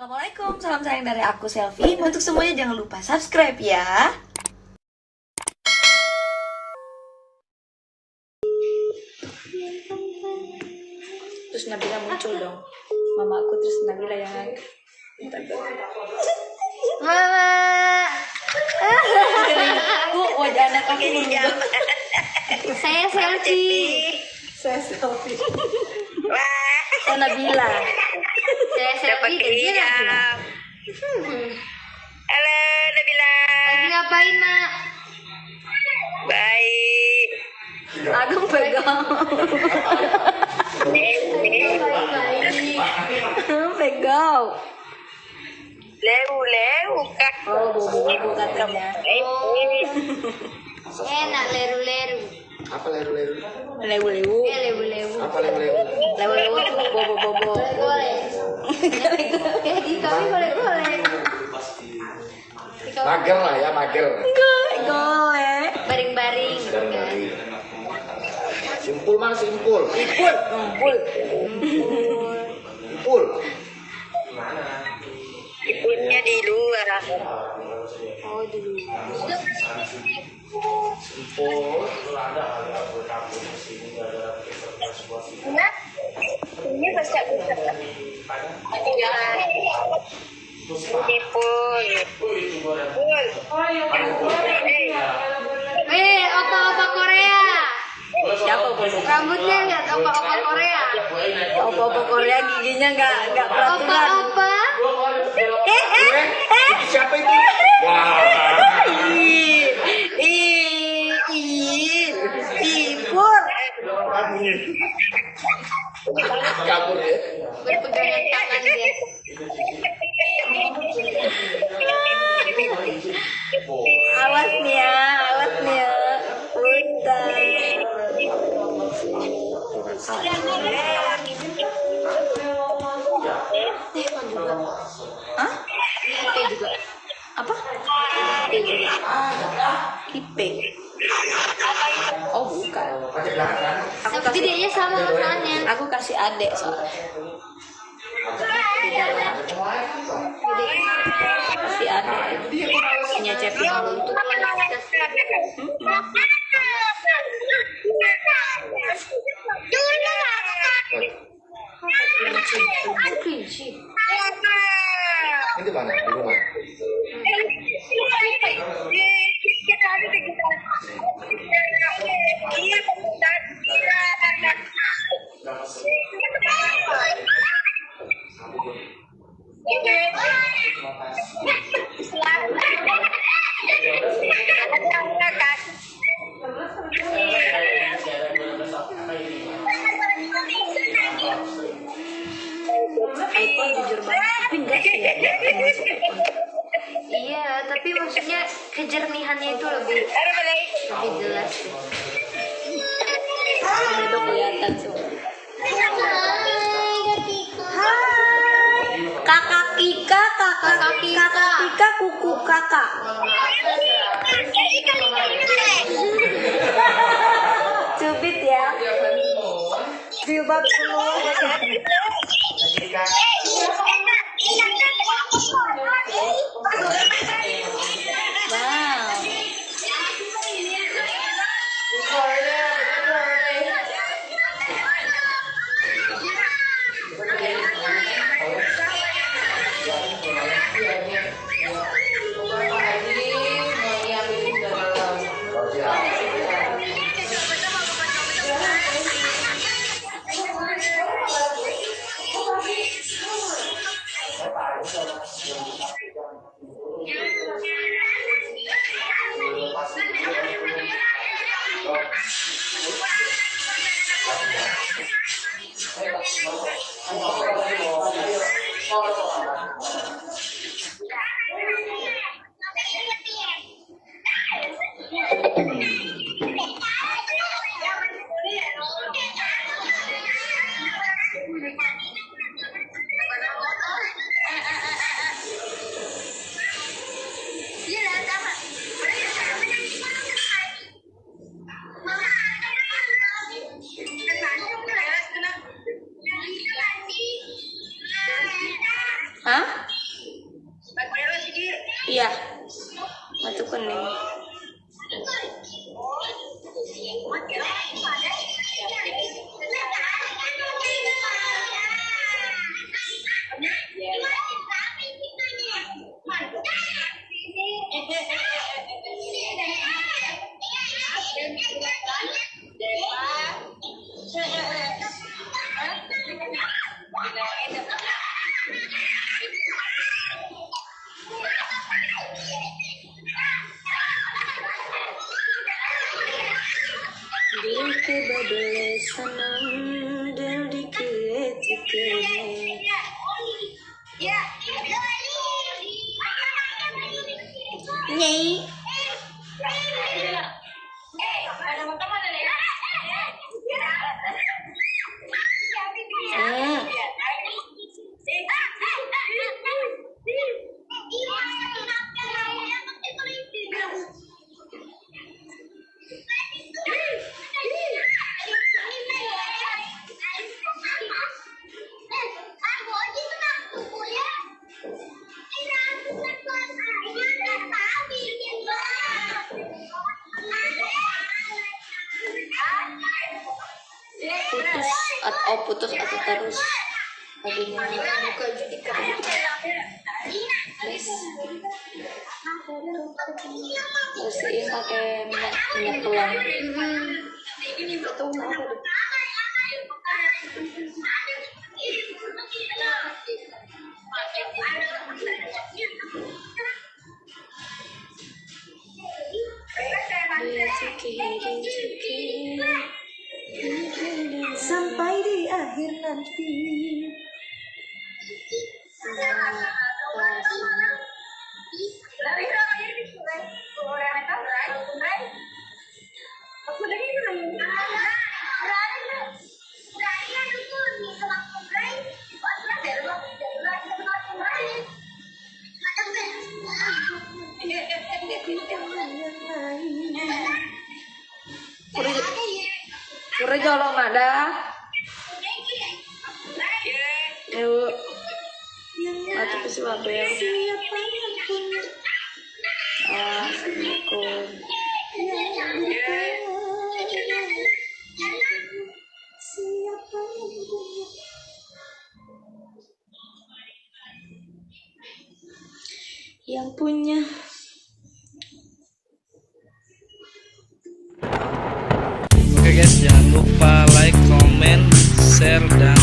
Assalamualaikum, salam sayang dari aku Selfie. Untuk semuanya jangan lupa subscribe ya. Terus Nabila muncul dong, mama aku, terus Nabila yang Mama. aku wajah anak aku berubah. Saya Selfie. Saya Selfie. Saya Nabila. Saya Selfie dan dia Nabila. Halo Nabila. Lagi ngapain, Mak? Baik. Agung pegang. Pegang. Lewu kak. Oh, bobo katanya. Enak leru-leru. Apa leru-leru? Lewu-lewu. Lewu-lewu. Apa leru-leru? Lewu-lewu tuh bobo-bobo. Golek. Kami golek-golek. Magel lah ya, magel. Golek. Baring-baring gitu kan. Simpul mah simpul. Ngumpul. Simpul. Ibunya di luar. Oh, dulu. Simpul. Ini bahasa bisa. Opa-opa Korea. Siapa bobo? Rambutnya lihat opa-opa Korea. Opo-opo Korea giginya nggak peraturan. Opa-opa. Siapa itu? Wah. Sipur. Kabur ya. Berpegangan tangan dia. Awas nih ya. Bentar. Hah? Oke juga. Apa? Kipe. Oh bukan. Aku Tapi dia sama masalahnya. Aku kasih adek soalnya. Kasih adek. Punya cepet. Untuk kelinci. Ini mana? Di rumah. iPhone jujur banget. Tapi enggak sih ya. Iya, tapi maksudnya kejernihannya itu lebih jelas sih. Itu kelihatan semua. Kakak Kika, kuku kakak. Cubit ya. Jilbab semua. Wow. atau putus atau terus lagunya bersihin pakai minyak telon. Itu apa tuh? Sampai di akhir nanti. Pura jolong ada. Yuk. Atau pasti wabel. Assalamualaikum. Yang punya. Oke guys, jangan lupa like, comment, share, dan